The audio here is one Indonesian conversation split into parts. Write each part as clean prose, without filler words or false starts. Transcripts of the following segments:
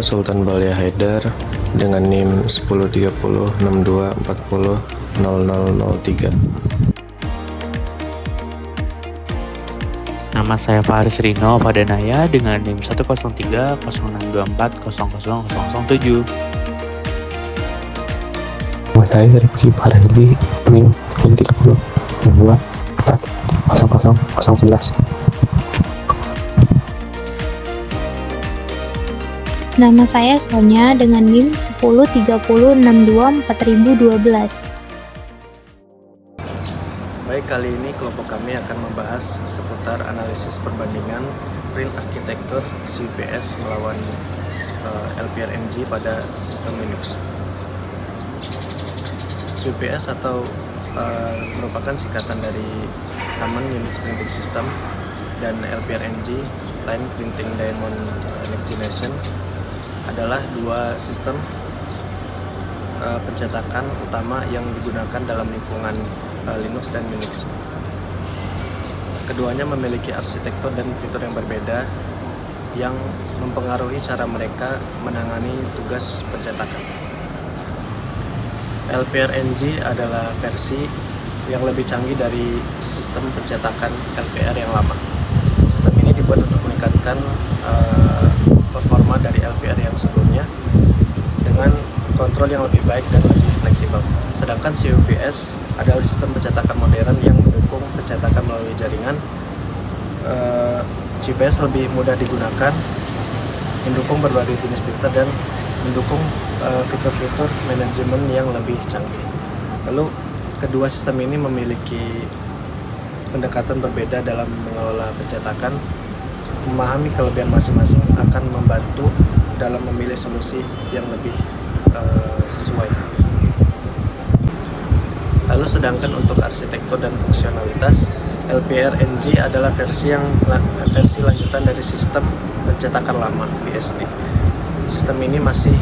Sultan Balia Haidar dengan NIM 103062400003. Nama saya Faris Rino Fadanaya dengan NIM 1030624000007. Nama saya Rifki Farhidi, NIM 103062400011. Nama saya Sonya dengan NIM 1030624012. Baik, kali ini kelompok kami akan membahas seputar analisis perbandingan print arsitektur CUPS melawan LPRNG pada sistem Linux. CUPS atau merupakan singkatan dari Common Unix Printing System dan LPRNG, Line Printing Diamond Next Generation, adalah dua sistem pencetakan utama yang digunakan dalam lingkungan Linux dan Unix. Keduanya memiliki arsitektur dan fitur yang berbeda yang mempengaruhi cara mereka menangani tugas pencetakan. LPRNG adalah versi yang lebih canggih dari sistem pencetakan LPR yang lama. Sistem ini dibuat untuk meningkatkan performa dari LPR yang sebelumnya dengan kontrol yang lebih baik dan lebih fleksibel. Sedangkan CUPS adalah sistem pencetakan modern yang mendukung pencetakan melalui jaringan. CUPS lebih mudah digunakan, mendukung berbagai jenis printer dan mendukung fitur-fitur manajemen yang lebih canggih. Lalu kedua sistem ini memiliki pendekatan berbeda dalam mengelola pencetakan. Memahami kelebihan masing-masing akan membantu dalam memilih solusi yang lebih sesuai. Lalu sedangkan untuk arsitektur dan fungsionalitas, LPRNG adalah versi lanjutan dari sistem pencetakan lama BSD. Sistem ini masih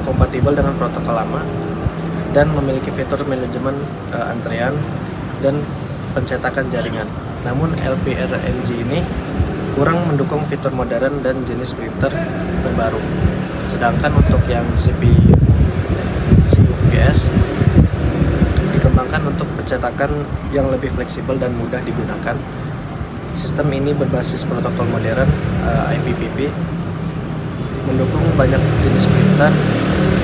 kompatibel dengan protokol lama dan memiliki fitur manajemen antrean dan pencetakan jaringan. Namun LPRNG ini kurang mendukung fitur modern dan jenis printer terbaru. Sedangkan untuk yang CUPS dikembangkan untuk pencetakan yang lebih fleksibel dan mudah digunakan. Sistem ini berbasis protokol modern IPPP, mendukung banyak jenis printer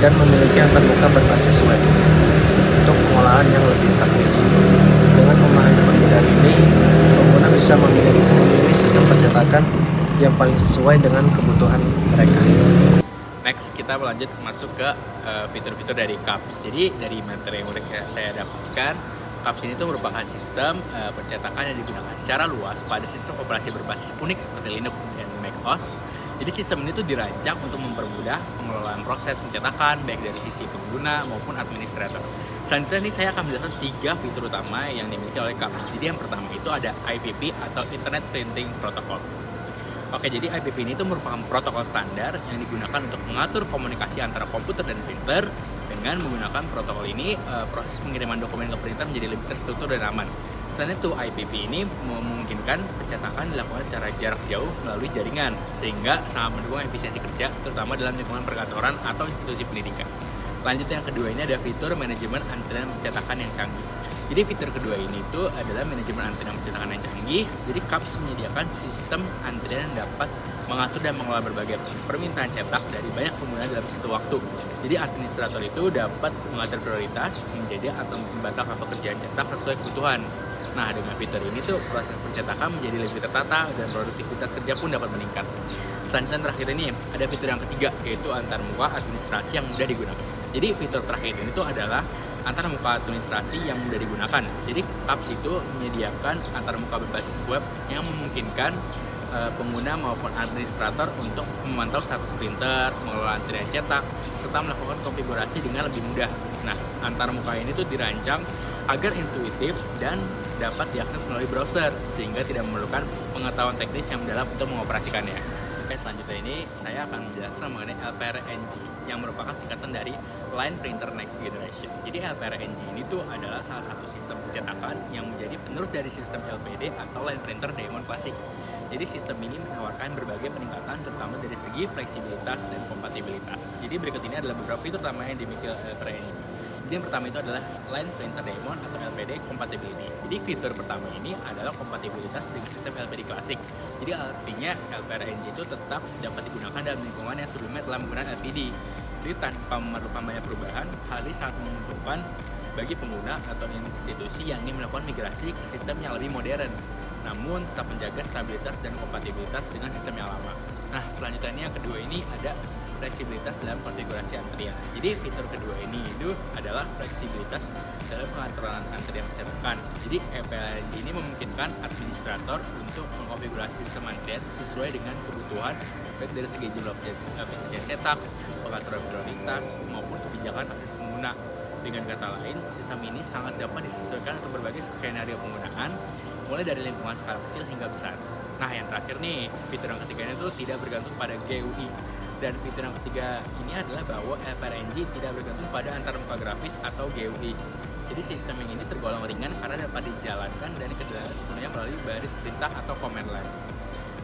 dan memiliki antarmuka berbasis web untuk pengolahan yang lebih praktis. Dengan memahami perbedaan ini, pengguna bisa memilih sistem pencetakan yang paling sesuai dengan kebutuhan mereka. Next, kita lanjut masuk ke fitur-fitur dari CUPS. Jadi dari materi yang udah saya dapatkan, CUPS ini tuh merupakan sistem pencetakan yang digunakan secara luas pada sistem operasi berbasis Unix seperti Linux dan macOS. Jadi sistem ini tuh dirancang untuk mempermudah pengelolaan proses pencetakan baik dari sisi pengguna maupun administrator. Selanjutnya nih saya akan menjelaskan 3 fitur utama yang dimiliki oleh CUPS. Jadi yang pertama itu ada IPP atau Internet Printing Protocol. Oke, jadi IPP ini tuh merupakan protokol standar yang digunakan untuk mengatur komunikasi antara komputer dan printer. Dengan menggunakan protokol ini, proses pengiriman dokumen ke printer menjadi lebih terstruktur dan aman. Selain itu, IPP ini memungkinkan pencetakan dilakukan secara jarak jauh melalui jaringan, sehingga sangat mendukung efisiensi kerja, terutama dalam lingkungan perkantoran atau institusi pendidikan. Lanjut yang kedua ini ada fitur manajemen antrean pencetakan yang canggih. Jadi fitur kedua ini itu adalah manajemen antrean pencetakan yang canggih. Jadi CUPS menyediakan sistem antrean yang dapat mengatur dan mengelola berbagai permintaan cetak dari banyak pengguna dalam satu waktu. Jadi administrator itu dapat mengatur prioritas, menjadi atau membatalkan pekerjaan cetak sesuai kebutuhan. Nah, dengan fitur ini tuh proses pencetakan menjadi lebih tertata dan produktivitas kerja pun dapat meningkat. Selanjutnya terakhir ini ada fitur yang ketiga, yaitu antarmuka administrasi yang mudah digunakan. Jadi fitur terakhir ini tuh adalah antarmuka administrasi yang mudah digunakan. Jadi CUPS itu menyediakan antarmuka berbasis web yang memungkinkan pengguna maupun administrator untuk memantau status printer, mengelola antrian cetak, serta melakukan konfigurasi dengan lebih mudah. Nah, antarmuka ini tuh dirancang agar intuitif dan dapat diakses melalui browser, sehingga tidak memerlukan pengetahuan teknis yang mendalam untuk mengoperasikannya. Oke, selanjutnya ini saya akan menjelaskan mengenai LPRNG yang merupakan singkatan dari Line Printer Next Generation. Jadi LPRNG ini tuh adalah salah satu sistem pencetakan yang menjadi penerus dari sistem LPD atau Line Printer Diamond Classic. Jadi sistem ini menawarkan berbagai peningkatan terutama dari segi fleksibilitas dan kompatibilitas. Jadi berikut ini adalah beberapa fitur utama yang dimiliki LPR NG. Jadi yang pertama itu adalah Line Printer Daemon atau LPD Compatibility. Jadi fitur pertama ini adalah kompatibilitas dengan sistem LPD klasik. Jadi artinya LPR NG itu tetap dapat digunakan dalam lingkungan yang sebelumnya telah menggunakan LPD. Jadi tanpa memerlukan banyak perubahan, hal ini sangat menguntungkan bagi pengguna atau institusi yang ingin melakukan migrasi ke sistem yang lebih modern, namun tetap menjaga stabilitas dan kompatibilitas dengan sistem yang lama. Nah, selanjutnya yang kedua ini ada fleksibilitas dalam konfigurasi antrian. Jadi fitur kedua ini itu adalah fleksibilitas dalam pengaturan antrian pencetakan. Jadi LPR ini memungkinkan administrator untuk mengkonfigurasi sistem antrian sesuai dengan kebutuhan baik dari segi jumlah pekerjaan cetak, pengaturan prioritas maupun kebijakan akses pengguna. Dengan kata lain, sistem ini sangat dapat disesuaikan untuk berbagai skenario penggunaan, mulai dari lingkungan skala kecil hingga besar. Nah, yang terakhir nih, fitur yang ketiga itu tidak bergantung pada GUI. Dan fitur yang ketiga ini adalah bahwa LPR NG tidak bergantung pada antarmuka grafis atau GUI. Jadi sistem yang ini tergolong ringan karena dapat dijalankan dari kendala sepenuhnya melalui baris perintah atau command line.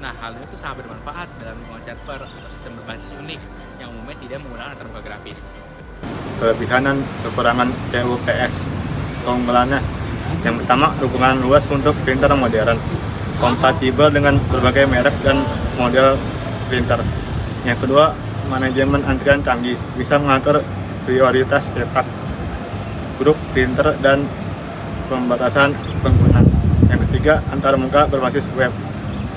Nah, hal ini tuh sangat bermanfaat dalam lingkungan server atau sistem berbasis Unix yang umumnya tidak menggunakan antarmuka grafis. Kelebihan dan kekurangan TUPS. Keunggulannya, yang pertama, dukungan luas untuk printer modern, kompatibel dengan berbagai merek dan model printer. Yang kedua, manajemen antrian canggih, bisa mengatur prioritas cetak, grup printer, dan pembatasan pengguna. Yang ketiga, antarmuka berbasis web,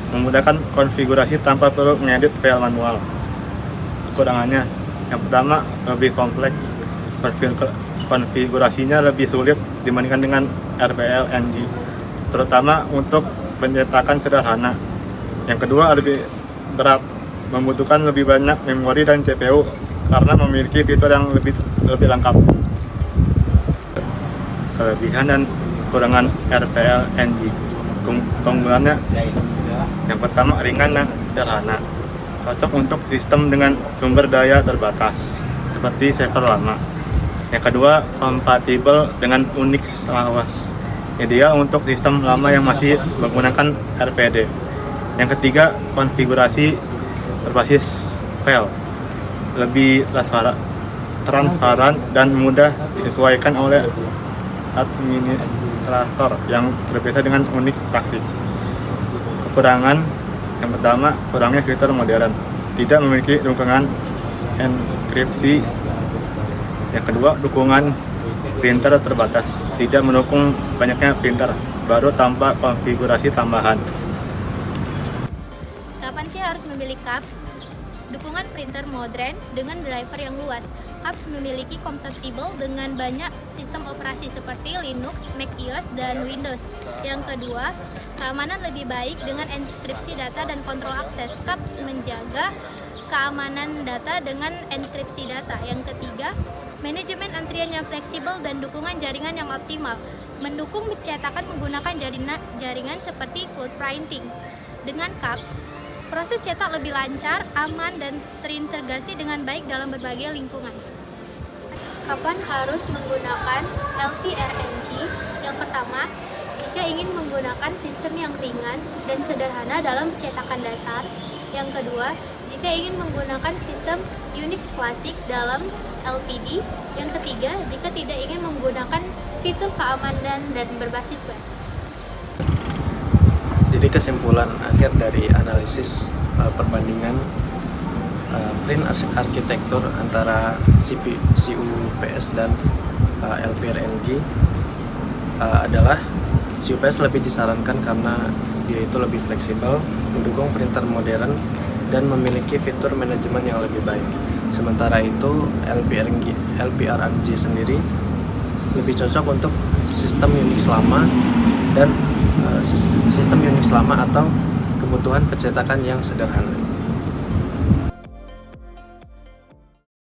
memudahkan konfigurasi tanpa perlu mengedit file manual. Kekurangannya, yang pertama, lebih kompleks, konfigurasinya lebih sulit dibandingkan dengan RPL NG, terutama untuk pencetakan sederhana. Yang kedua, lebih berat, membutuhkan lebih banyak memori dan CPU karena memiliki fitur yang lebih lengkap. Kelebihan dan kekurangan RPL NG. Keunggulannya, yang pertama, ringan dan sederhana, cocok untuk sistem dengan sumber daya terbatas seperti server lama. Yang kedua, kompatibel dengan Unix lawas, ideal untuk sistem lama yang masih menggunakan RPD. Yang ketiga, konfigurasi berbasis file, lebih transparan dan mudah disesuaikan oleh administrator yang terbiasa dengan Unix praktik. Kekurangan, yang pertama, kurangnya fitur modern, tidak memiliki dukungan enkripsi. Yang kedua, dukungan printer terbatas, tidak mendukung banyaknya printer baru tanpa konfigurasi tambahan. Kapan sih harus memilih CAPS? Dukungan printer modern dengan driver yang luas. CAPS memiliki kompatibel dengan banyak sistem operasi seperti Linux, Mac OS, dan Windows. Yang kedua, keamanan lebih baik dengan enkripsi data dan kontrol akses. CAPS menjaga keamanan data dengan enkripsi data. Yang ketiga, manajemen antrian yang fleksibel dan dukungan jaringan yang optimal, mendukung pencetakan menggunakan jaringan seperti cloud printing. Dengan CAPS, proses cetak lebih lancar, aman, dan terintegrasi dengan baik dalam berbagai lingkungan. Kapan harus menggunakan LPR NG? Yang pertama, jika ingin menggunakan sistem yang ringan dan sederhana dalam pencetakan dasar. Yang kedua, jika ingin menggunakan sistem Unix klasik dalam LPD. Yang ketiga, jika tidak ingin menggunakan fitur keamanan dan berbasis web. Jadi kesimpulan akhir dari analisis perbandingan print arsitektur antara CUPS dan LPR NG adalah CUPS lebih disarankan karena dia itu lebih fleksibel, mendukung printer modern, dan memiliki fitur manajemen yang lebih baik. Sementara itu LPR NG sendiri lebih cocok untuk sistem Unix lama dan sistem Unix lama atau kebutuhan pencetakan yang sederhana.